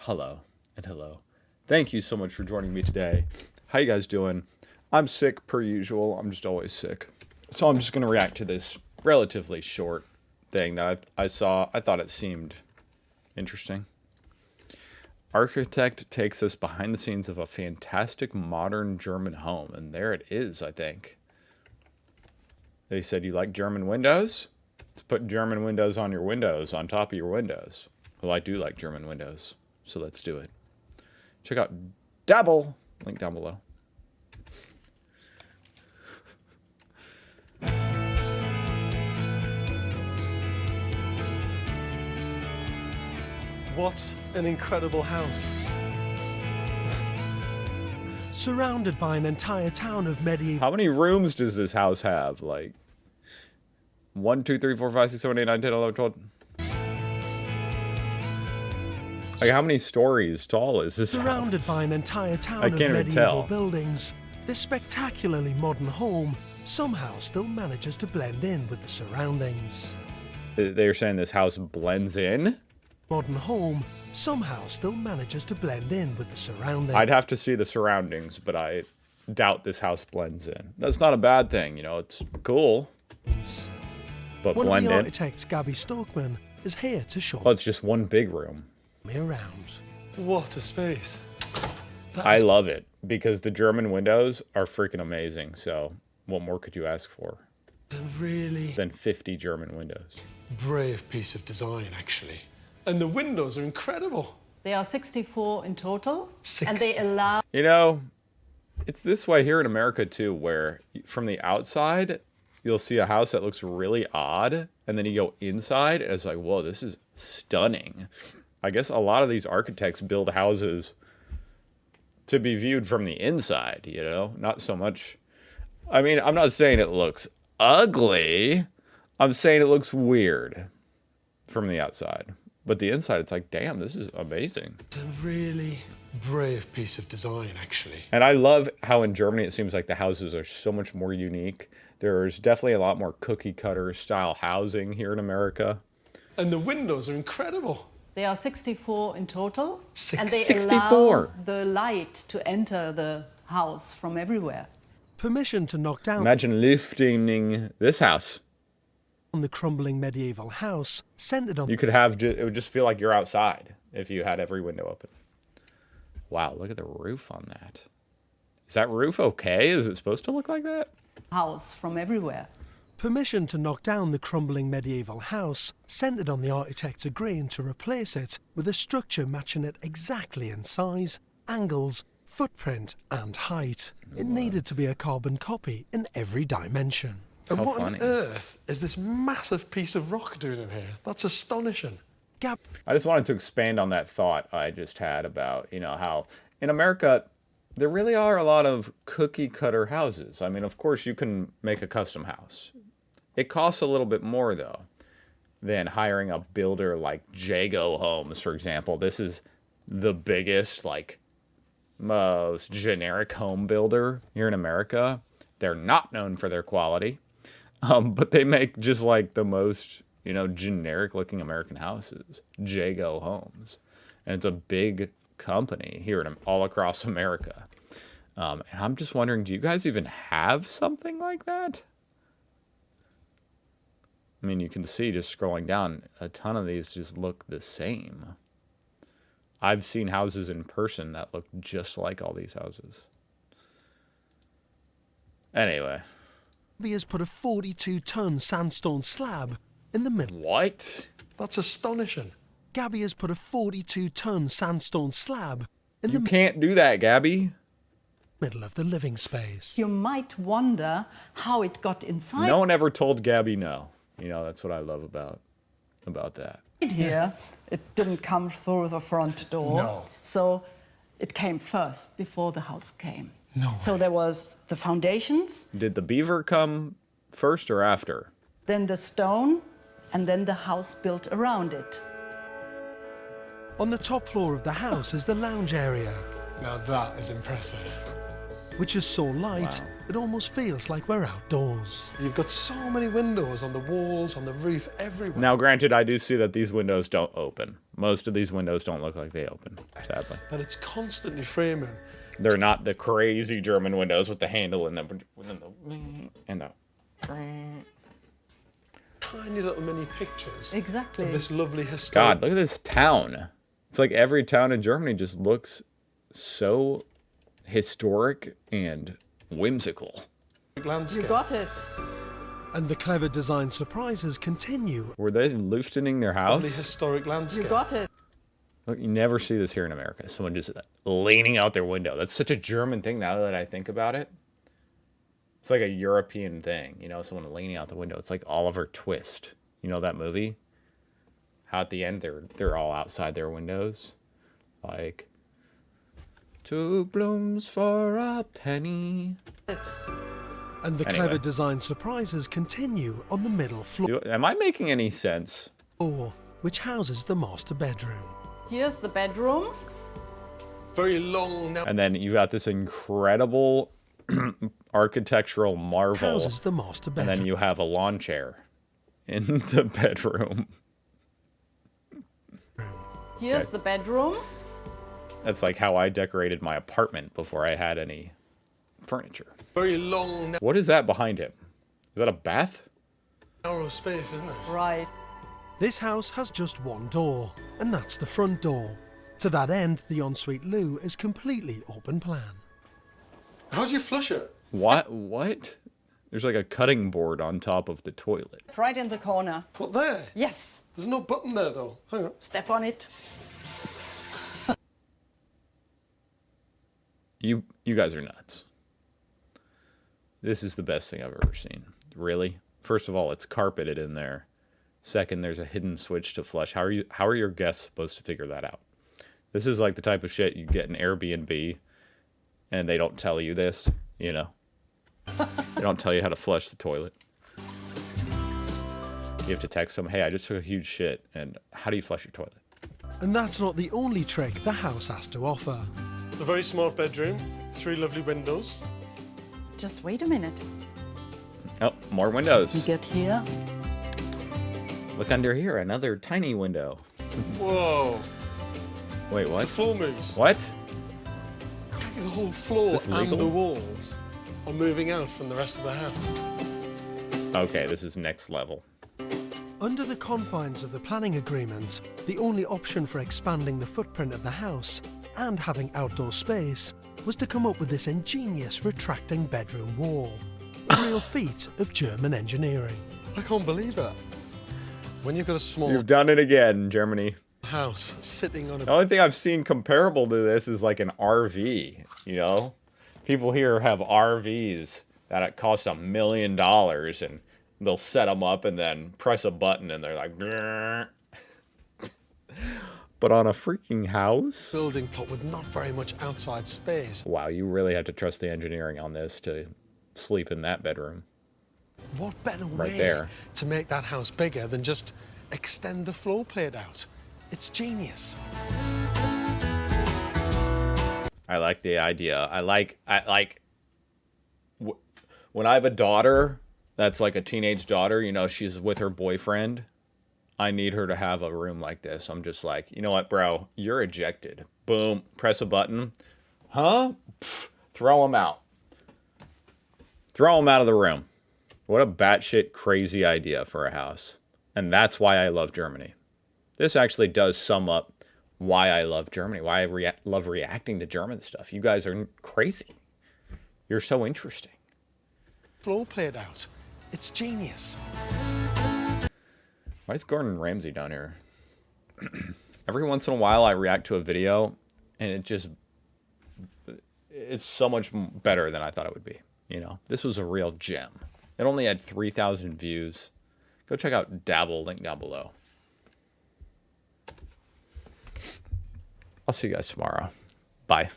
Hello and hello. Thank you so much for joining me today. How you guys doing? I'm sick per usual. I'm just always sick. So I'm just going to react to this relatively short thing that I saw. I thought it seemed interesting. Architect takes us behind the scenes of a fantastic modern German home. And there it is, I think. They said, you like German windows? Let's put German windows on your windows, on top of your windows. Well, I do like German windows, so let's do it. Check out Dabble, link down below. What an incredible house. Surrounded by an entire town of medieval... How many rooms does this house have? Like 1, 2, 3, 4, 5, 6, 7, 8, 9, 10, 11, 12. Like, how many stories tall is this Surrounded house? by an entire town I can't of even medieval tell. buildings, this spectacularly modern home somehow still manages to blend in with the surroundings. They're saying this house blends in? Modern home somehow still manages to blend in with the surroundings. I'd have to see the surroundings, but I doubt this house blends in. That's not a bad thing, you know, it's cool. But One blend of the in? architects, Gabby Stokeman, is here to show Well, it's just one big room. me around. What a space. I love it because the German windows are freaking amazing. So what more could you ask for A really than 50 German windows? brave piece of design, actually. And the windows are incredible. There are 64 in total, 60. and they allow You know, it's this way here in America too, where from the outside, you'll see a house that looks really odd. And then you go inside and it's like, whoa, this is stunning. I guess a lot of these architects build houses to be viewed from the inside, you know, not so much. I mean, I'm not saying it looks ugly. I'm saying it looks weird from the outside. But the inside, it's like, damn, this is amazing. It's a really brave piece of design, actually. And I love how in Germany, it seems like the houses are so much more unique. There's definitely a lot more cookie cutter style housing here in America. And the windows are incredible. there are 64 in total, Six- and they 64. allow the light to enter the house from everywhere. Permission to knock down Imagine lifting this house. the crumbling medieval house centered on You could have, it would just feel like you're outside if you had every window open. Wow, look at the roof on that. Is that roof okay? Is it supposed to look like that? House from everywhere. permission to knock down the crumbling medieval house centered on the architects agreeing to replace it with a structure matching it exactly in size, angles, footprint and height. It needed to be a carbon copy in every dimension. And How what funny. on earth is this massive piece of rock doing in here? That's astonishing. Gab I just wanted to expand on that thought I just had about, you know, how in America, there really are a lot of cookie cutter houses. I mean, of course, you can make a custom house. It costs a little bit more, though, than hiring a builder like Jago Homes, for example. This is the biggest, like, most generic home builder here in America. They're not known for their quality, but they make just like the most, you know, generic looking American houses, Jago Homes. And it's a big company here in all across America. And I'm just wondering, do you guys even have something like that? I mean, you can see just scrolling down, a ton of these just look the same. I've seen houses in person that look just like all these houses. Anyway. has put a 42-ton sandstone slab in the middle. What? That's astonishing. Gabby has put a 42-ton sandstone slab in You the can't do that, Gabby. middle of the living space. You might wonder how it got inside No one ever told Gabby no. You know, that's what I love about that. here. It didn't come through the front door. No. So it came first before the house came. No So there was the foundations, Did the beaver come first or after? then the stone, and then the house built around it. On the top floor of the house is the lounge area. Now that is impressive. which is so light Wow. it almost feels like we're outdoors. You've got so many windows on the walls, on the roof, everywhere. Now, granted, I do see that these windows don't open. Most of these windows don't look like they open, sadly. And it's constantly framing. They're not the crazy German windows with the handle and the Tiny little mini pictures Exactly. of this lovely historic God, look at this town. It's like every town in Germany just looks so historic and whimsical. landscape. You got it. And the clever design surprises continue. Were they loosening their Lovely house? historic You landscape. got it. Look, you never see this here in America. Someone just leaning out their window. That's such a German thing now that I think about it. It's like a European thing, you know, someone leaning out the window. It's like Oliver Twist. You know that movie? How at the end they're all outside their windows. Like, 2 blooms for a penny. And the Anyway. clever design surprises continue on the middle floor, Am I making any sense? which houses the master bedroom. Here's the bedroom. Very long now. And then you've got this incredible architectural marvel. Houses the master And bedroom. then you have a lawn chair in the bedroom. Here's Okay. the bedroom. That's like how I decorated my apartment before I had any furniture. Very long What is that behind him? Is that a bath? narrow space, isn't it? Right. This house has just one door, and that's the front door. To that end, the ensuite loo is completely open plan. How do you flush it? What? There's like a cutting board on top of the toilet. Right in the corner. What, there? Yes. There's no button there, though. Hang on. Step on it. You guys are nuts. This is the best thing I've ever seen. Really? First of all, it's carpeted in there. Second, there's a hidden switch to flush. How are your guests supposed to figure that out? This is like the type of shit you get in Airbnb and they don't tell you this, you know? They don't tell you how to flush the toilet. You have to text them, hey, I just took a huge shit, and how do you flush your toilet? And that's not the only trick the house has to offer. A very smart bedroom. 3 lovely windows. Just wait a minute. Oh, more You windows. get here. Look under here, another tiny window. Whoa. Wait, The what? floor moves. What? The whole floor Is this and legal? the walls are moving out from the rest of the house. Okay, this is next level. Under the confines of the planning agreement, the only option for expanding the footprint of the house and having outdoor space was to come up with this ingenious retracting bedroom wall. A real feat of German engineering. I can't believe it. When you've got a small You've done it again, Germany. house sitting on The a... only thing I've seen comparable to this is like an RV, you know? People here have RVs that cost $1 million and they'll set them up and then press a button and they're like, "Grrr." But on a freaking house? building plot with not very much outside space. Wow, you really have to trust the engineering on this to sleep in that bedroom. What better Right way there. to make that house bigger than just extend the floor plate out? It's genius. I like the idea. When I have a daughter that's like a teenage daughter, you know, she's with her boyfriend. I need her to have a room like this. I'm just like, you know what, bro? You're ejected. Boom. Press a button. Huh? Pff, throw him out. Throw him out of the room. What a batshit crazy idea for a house. And that's why I love Germany. This actually does sum up why I love Germany, why I love reacting to German stuff. You guys are crazy. You're so interesting. Floor plate out. It's genius. Why is Gordon Ramsay down here? Every once in a while I react to a video and it's so much better than I thought it would be. You know, this was a real gem. It only had 3,000 views. Go check out Dabble, link down below. I'll see you guys tomorrow. Bye.